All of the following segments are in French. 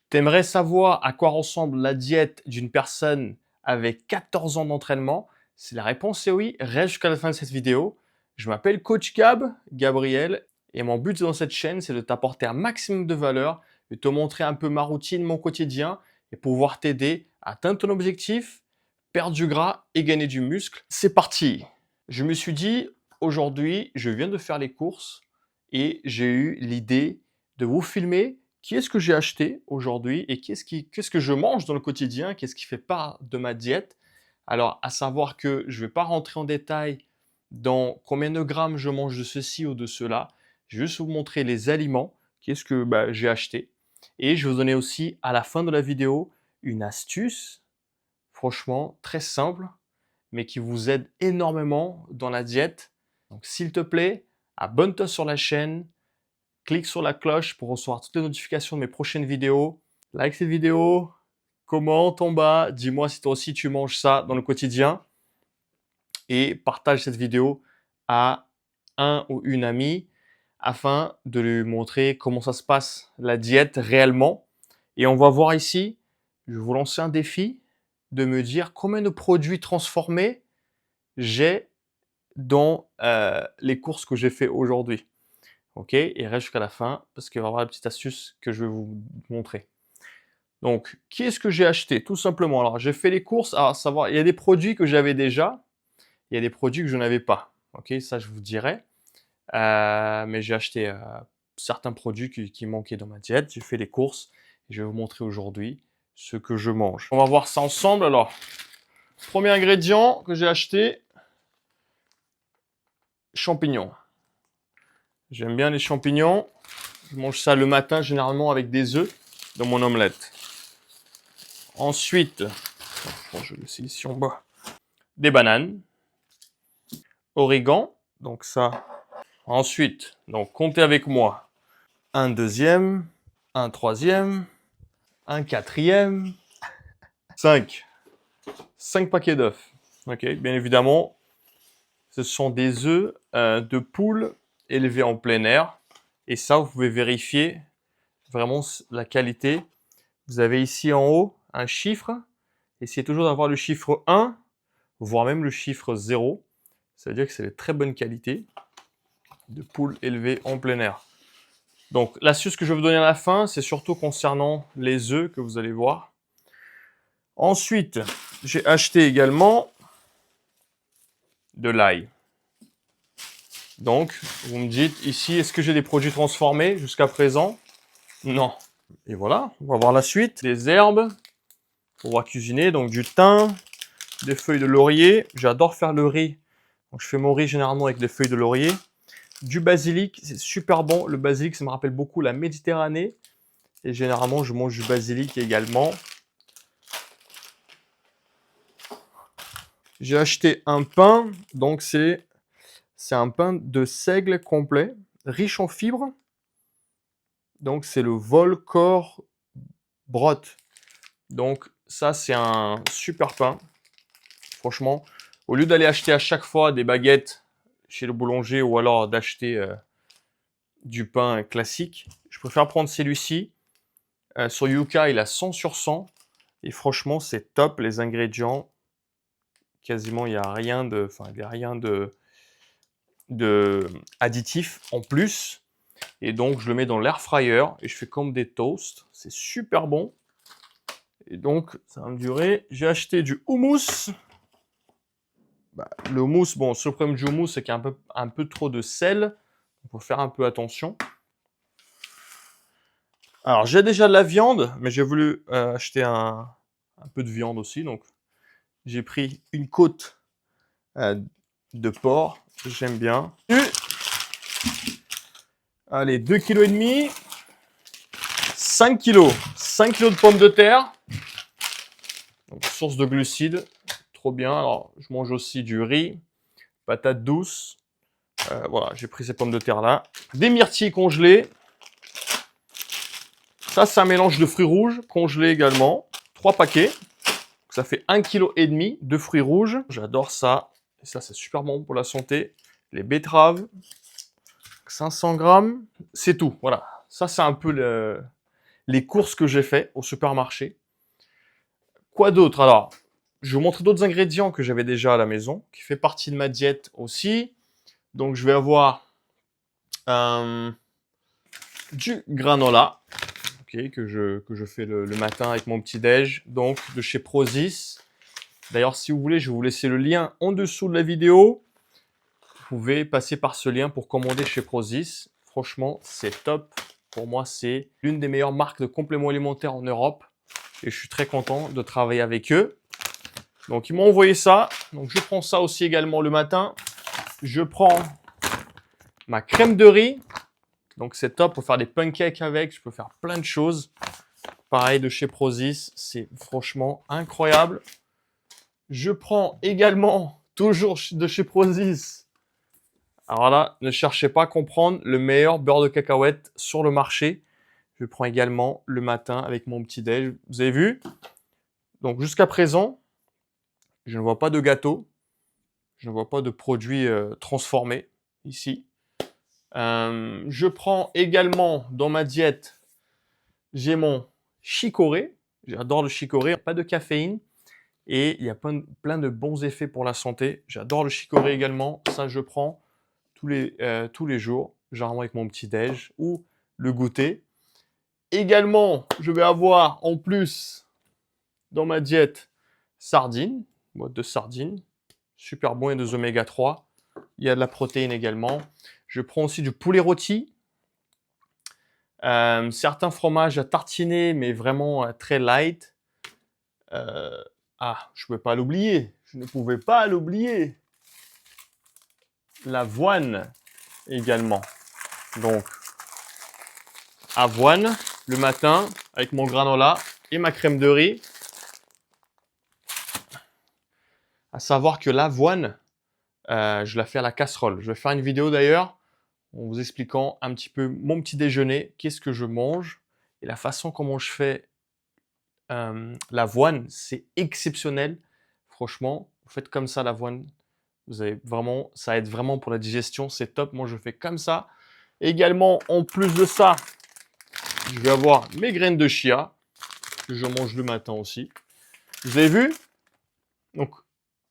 T'aimerais savoir à quoi ressemble la diète d'une personne avec 14 ans d'entraînement? Si la réponse est oui, reste jusqu'à la fin de cette vidéo. Je m'appelle Coach Gab, Gabriel, et mon but dans cette chaîne, c'est de t'apporter un maximum de valeur, de te montrer un peu ma routine, mon quotidien, et pouvoir t'aider à atteindre ton objectif, perdre du gras et gagner du muscle. C'est parti! Je me suis dit, aujourd'hui, je viens de faire les courses et j'ai eu l'idée de vous filmer qu'est-ce que j'ai acheté aujourd'hui et qu'est-ce que je mange dans le quotidien, qu'est-ce qui fait part de ma diète. Alors, à savoir que je ne vais pas rentrer en détail dans combien de grammes je mange de ceci ou de cela. Je vais juste vous montrer les aliments, qu'est-ce que j'ai acheté. Et je vais vous donner aussi à la fin de la vidéo une astuce, franchement très simple, mais qui vous aide énormément dans la diète. Donc, s'il te plaît, abonne-toi sur la chaîne, clique sur la cloche pour recevoir toutes les notifications de mes prochaines vidéos. Like cette vidéo, commente en bas, dis-moi si toi aussi tu manges ça dans le quotidien et partage cette vidéo à un ou une amie afin de lui montrer comment ça se passe la diète réellement. Et on va voir ici, je vais vous lancer un défi de me dire combien de produits transformés j'ai dans les courses que j'ai fait aujourd'hui. Ok, et reste jusqu'à la fin parce qu'il va y avoir la petite astuce que je vais vous montrer. Donc, qu'est-ce que j'ai acheté? Tout simplement. Alors, j'ai fait les courses. À savoir, il y a des produits que j'avais déjà, il y a des produits que je n'avais pas. Ok, ça je vous dirai. Mais j'ai acheté certains produits qui manquaient dans ma diète. J'ai fait les courses et je vais vous montrer aujourd'hui ce que je mange. On va voir ça ensemble. Alors, premier ingrédient que j'ai acheté, champignons. J'aime bien les champignons. Je mange ça le matin généralement avec des œufs dans mon omelette. Ensuite, je le laisse ici en bas. Des bananes. Origan. Donc ça. Ensuite, donc comptez avec moi. Un deuxième. Un troisième. Un quatrième. 5. 5 paquets d'œufs. Ok, bien évidemment, ce sont des œufs de poule élevés en plein air. Et ça, vous pouvez vérifier vraiment la qualité. Vous avez ici en haut un chiffre. Essayez toujours d'avoir le chiffre 1, voire même le chiffre 0. Ça veut dire que c'est de très bonne qualité de poules élevées en plein air. Donc, l'astuce que je vais vous donner à la fin, c'est surtout concernant les œufs que vous allez voir. Ensuite, j'ai acheté également de l'ail. Donc, vous me dites ici, est-ce que j'ai des produits transformés jusqu'à présent? Non. Et voilà, on va voir la suite. Des herbes pour pouvoir cuisiner, donc du thym, des feuilles de laurier. J'adore faire le riz. Donc, je fais mon riz généralement avec des feuilles de laurier. Du basilic, c'est super bon. Le basilic, ça me rappelle beaucoup la Méditerranée. Et généralement, je mange du basilic également. J'ai acheté un pain. Donc, c'est un pain de seigle complet, riche en fibres. Donc, c'est le Volcor Brot. Donc, ça, c'est un super pain. Franchement, au lieu d'aller acheter à chaque fois des baguettes chez le boulanger ou alors d'acheter du pain classique, je préfère prendre celui-ci. Sur Yuka, il a 100 sur 100. Et franchement, c'est top. Les ingrédients, quasiment, il n'y a rien de additif en plus. Et donc, je le mets dans l'air fryer et je fais comme des toasts. C'est super bon. Et donc, ça va me durer. J'ai acheté du houmous. Le houmous, bon, ce problème du houmous, c'est qu'il y a un peu trop de sel. Il faut faire un peu attention. Alors, j'ai déjà de la viande, mais j'ai voulu acheter un peu de viande aussi. Donc, j'ai pris une côte de porc. J'aime bien. Allez, 2,5 kg. 5 kg. 5 kg de pommes de terre. Donc, source de glucides. Trop bien. Alors, je mange aussi du riz, patates douces. Voilà, j'ai pris ces pommes de terre là. Des myrtilles congelées. Ça, c'est un mélange de fruits rouges congelés également. 3 paquets. Donc, ça fait 1,5 kg de fruits rouges. J'adore ça. Et ça, c'est super bon pour la santé. Les betteraves. 500 grammes. C'est tout. Voilà. Ça, c'est un peu les courses que j'ai fait au supermarché. Quoi d'autre? Alors, je vais vous montrer d'autres ingrédients que j'avais déjà à la maison, qui fait partie de ma diète aussi. Donc, je vais avoir du granola, okay, que je fais le matin avec mon petit-déj, donc de chez Prozis. D'ailleurs, si vous voulez, je vais vous laisser le lien en dessous de la vidéo. Vous pouvez passer par ce lien pour commander chez Prozis. Franchement, c'est top. Pour moi, c'est l'une des meilleures marques de compléments alimentaires en Europe. Et je suis très content de travailler avec eux. Donc, ils m'ont envoyé ça. Donc, je prends ça aussi également le matin. Je prends ma crème de riz. Donc, c'est top pour faire des pancakes avec. Je peux faire plein de choses. Pareil de chez Prozis. C'est franchement incroyable. Je prends également, toujours de chez Prozis. Alors là, ne cherchez pas à comprendre le meilleur beurre de cacahuète sur le marché. Je prends également le matin avec mon petit-déj. Vous avez vu? Donc, jusqu'à présent, je ne vois pas de gâteau. Je ne vois pas de produits transformés ici. Je prends également dans ma diète, j'ai mon chicorée. J'adore le chicorée, pas de caféine. Et il y a plein de bons effets pour la santé. J'adore le chicorée également. Ça, je prends tous les jours, généralement avec mon petit-déj ou le goûter. Également, je vais avoir en plus dans ma diète sardines, boîte de sardines. Super bon, il y a des oméga 3. Il y a de la protéine également. Je prends aussi du poulet rôti. Certains fromages à tartiner, mais vraiment très light. Je ne pouvais pas l'oublier. Je ne pouvais pas l'oublier. L'avoine également. Donc, avoine le matin avec mon granola et ma crème de riz. À savoir que l'avoine, je la fais à la casserole. Je vais faire une vidéo d'ailleurs en vous expliquant un petit peu mon petit déjeuner, qu'est-ce que je mange et la façon comment je fais l'avoine, c'est exceptionnel. Franchement, vous faites comme ça l'avoine, vous avez vraiment, ça aide vraiment pour la digestion, c'est top. Moi, je fais comme ça. Également, en plus de ça, je vais avoir mes graines de chia que je mange le matin aussi. Vous avez vu? Donc,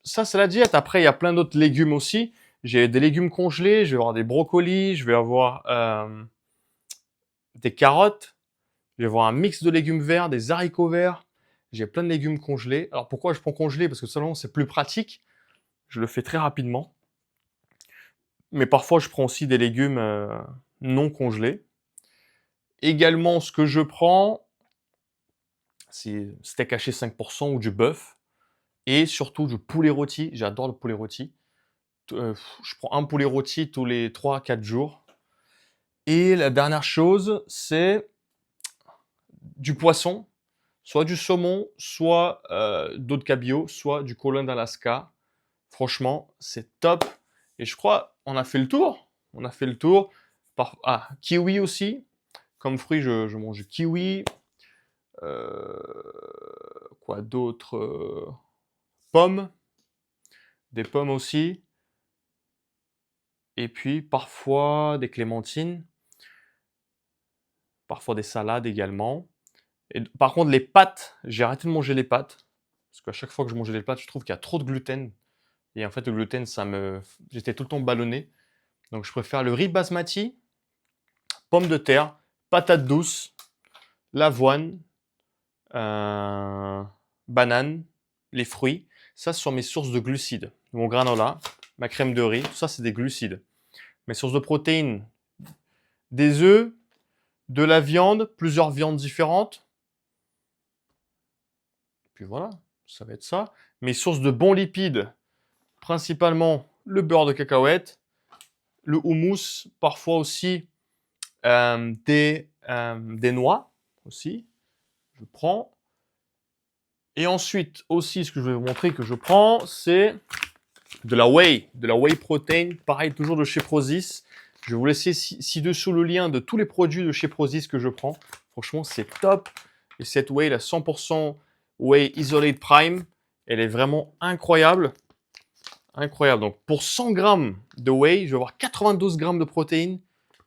ça, c'est la diète. Après, il y a plein d'autres légumes aussi. J'ai des légumes congelés, je vais avoir des brocolis, je vais avoir des carottes, je vais avoir un mix de légumes verts, des haricots verts. J'ai plein de légumes congelés. Alors, pourquoi je prends congelé? Parce que seulement, c'est plus pratique. Je le fais très rapidement. Mais parfois, je prends aussi des légumes non congelés. Également, ce que je prends, c'est steak haché 5% ou du bœuf. Et surtout du poulet rôti. J'adore le poulet rôti. Je prends un poulet rôti tous les 3-4 jours. Et la dernière chose, c'est du poisson. Soit du saumon, soit d'autres cabillaud, soit du colin d'Alaska. Franchement, c'est top. Et je crois, on a fait le tour. On a fait le tour. Kiwi aussi. Comme fruit, je mange du kiwi. Quoi d'autre? Pommes. Des pommes aussi. Et puis, parfois, des clémentines. Parfois, des salades également. Et par contre, les pâtes, j'ai arrêté de manger les pâtes. Parce qu'à chaque fois que je mangeais des pâtes, je trouve qu'il y a trop de gluten. Et en fait, le gluten, j'étais tout le temps ballonné. Donc, je préfère le riz basmati, pommes de terre, patates douces, l'avoine, banane, les fruits. Ça, ce sont mes sources de glucides. Mon granola, ma crème de riz, tout ça, c'est des glucides. Mes sources de protéines, des œufs, de la viande, plusieurs viandes différentes. Puis voilà, ça va être ça. Mes sources de bons lipides, principalement le beurre de cacahuète, le houmous, parfois aussi des noix aussi, je prends. Et ensuite aussi, ce que je vais vous montrer que je prends, c'est de la whey protein, pareil, toujours de chez Prozis. Je vais vous laisser ci-dessous le lien de tous les produits de chez Prozis que je prends. Franchement, c'est top. Et cette whey, la 100% whey isolate prime, elle est vraiment incroyable. Incroyable. Donc, pour 100 grammes de whey, je vais avoir 92 grammes de protéines.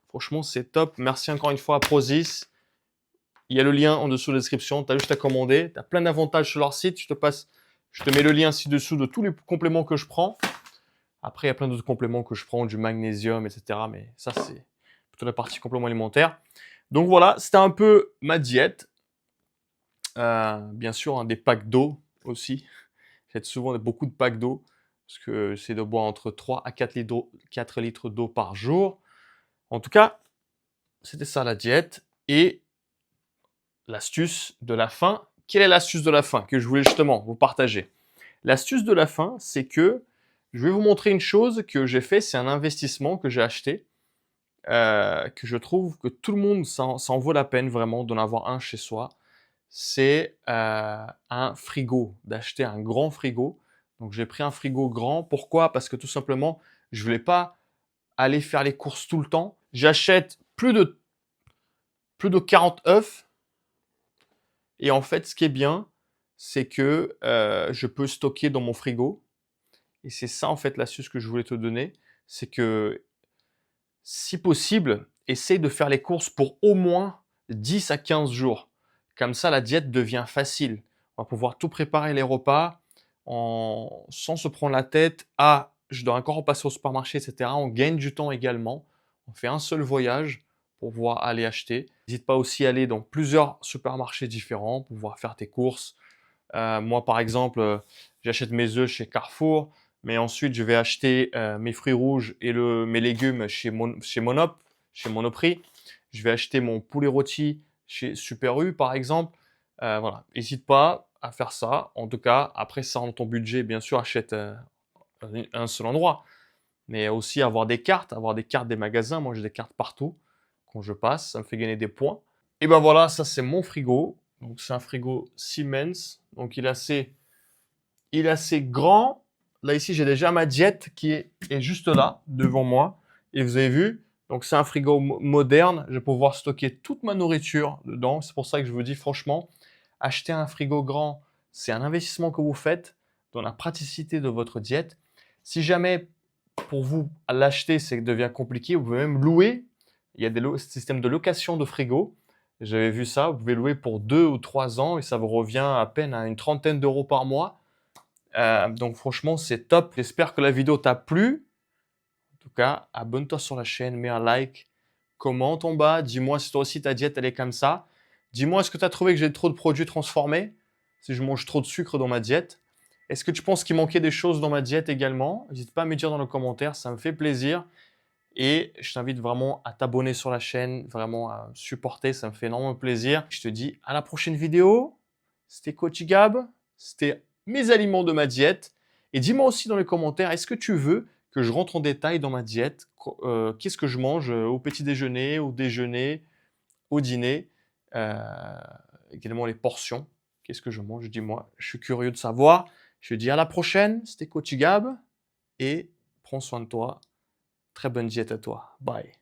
Franchement, c'est top. Merci encore une fois à Prozis. Il y a le lien en dessous de la description. Tu as juste à commander. Tu as plein d'avantages sur leur site. Je te mets le lien ci-dessous de tous les compléments que je prends. Après, il y a plein d'autres compléments que je prends, du magnésium, etc. Mais ça, c'est plutôt la partie complément alimentaire. Donc voilà, c'était un peu ma diète. Bien sûr, des packs d'eau aussi. J'ai souvent beaucoup de packs d'eau parce que c'est de boire entre 3 à 4 litres d'eau par jour. En tout cas, c'était ça la diète. Et l'astuce de la fin. Quelle est l'astuce de la fin que je voulais justement vous partager? L'astuce de la fin, c'est que je vais vous montrer une chose que j'ai fait. C'est un investissement que j'ai acheté, que je trouve que tout le monde s'en vaut la peine vraiment d'en avoir un chez soi. C'est un frigo, d'acheter un grand frigo. Donc j'ai pris un frigo grand. Pourquoi? Parce que tout simplement, je voulais pas aller faire les courses tout le temps. J'achète plus de 40 œufs. Et en fait, ce qui est bien, c'est que je peux stocker dans mon frigo. Et c'est ça, en fait, l'astuce que je voulais te donner. C'est que, si possible, essaye de faire les courses pour au moins 10 à 15 jours. Comme ça, la diète devient facile. On va pouvoir tout préparer les repas sans se prendre la tête. Ah, je dois encore repasser au supermarché, etc. On gagne du temps également. On fait un seul voyage pour pouvoir aller acheter. N'hésite pas aussi à aller dans plusieurs supermarchés différents pour pouvoir faire tes courses. Moi, par exemple, j'achète mes œufs chez Carrefour, mais ensuite, je vais acheter mes fruits rouges et mes légumes chez Monoprix. Je vais acheter mon poulet rôti chez Super U, par exemple. Voilà, n'hésite pas à faire ça. En tout cas, après ça, dans ton budget, bien sûr, achète un seul endroit. Mais aussi avoir des cartes des magasins. Moi, j'ai des cartes partout quand je passe. Ça me fait gagner des points. Et ben voilà, ça c'est mon frigo. Donc c'est un frigo Siemens. Donc il est assez grand. Là ici, j'ai déjà ma diète qui est juste là, devant moi. Et vous avez vu, donc c'est un frigo moderne. Je vais pouvoir stocker toute ma nourriture dedans. C'est pour ça que je vous dis franchement, acheter un frigo grand, c'est un investissement que vous faites dans la praticité de votre diète. Si jamais pour vous l'acheter, ça devient compliqué, vous pouvez même louer. Il y a des systèmes de location de frigo. J'avais vu ça, vous pouvez louer pour 2 ou 3 ans et ça vous revient à peine à une trentaine d'euros par mois. Donc franchement, c'est top. J'espère que la vidéo t'a plu. En tout cas, abonne-toi sur la chaîne, mets un like, commente en bas, dis-moi si toi aussi ta diète elle est comme ça. Dis-moi, est-ce que tu as trouvé que j'ai trop de produits transformés? Si je mange trop de sucre dans ma diète? Est-ce que tu penses qu'il manquait des choses dans ma diète également? N'hésite pas à me dire dans le commentaire, ça me fait plaisir. Et je t'invite vraiment à t'abonner sur la chaîne, vraiment à supporter, ça me fait énormément plaisir. Je te dis à la prochaine vidéo. C'était Coach Gab, c'était mes aliments de ma diète. Et dis-moi aussi dans les commentaires, est-ce que tu veux que je rentre en détail dans ma diète? Qu'est-ce que je mange au petit déjeuner, au déjeuner, au dîner? Euh, Également les portions. Qu'est-ce que je mange? Dis-moi, je suis curieux de savoir. Je te dis à la prochaine, c'était Coach Gab et prends soin de toi. Très bonne diète à toi. Bye.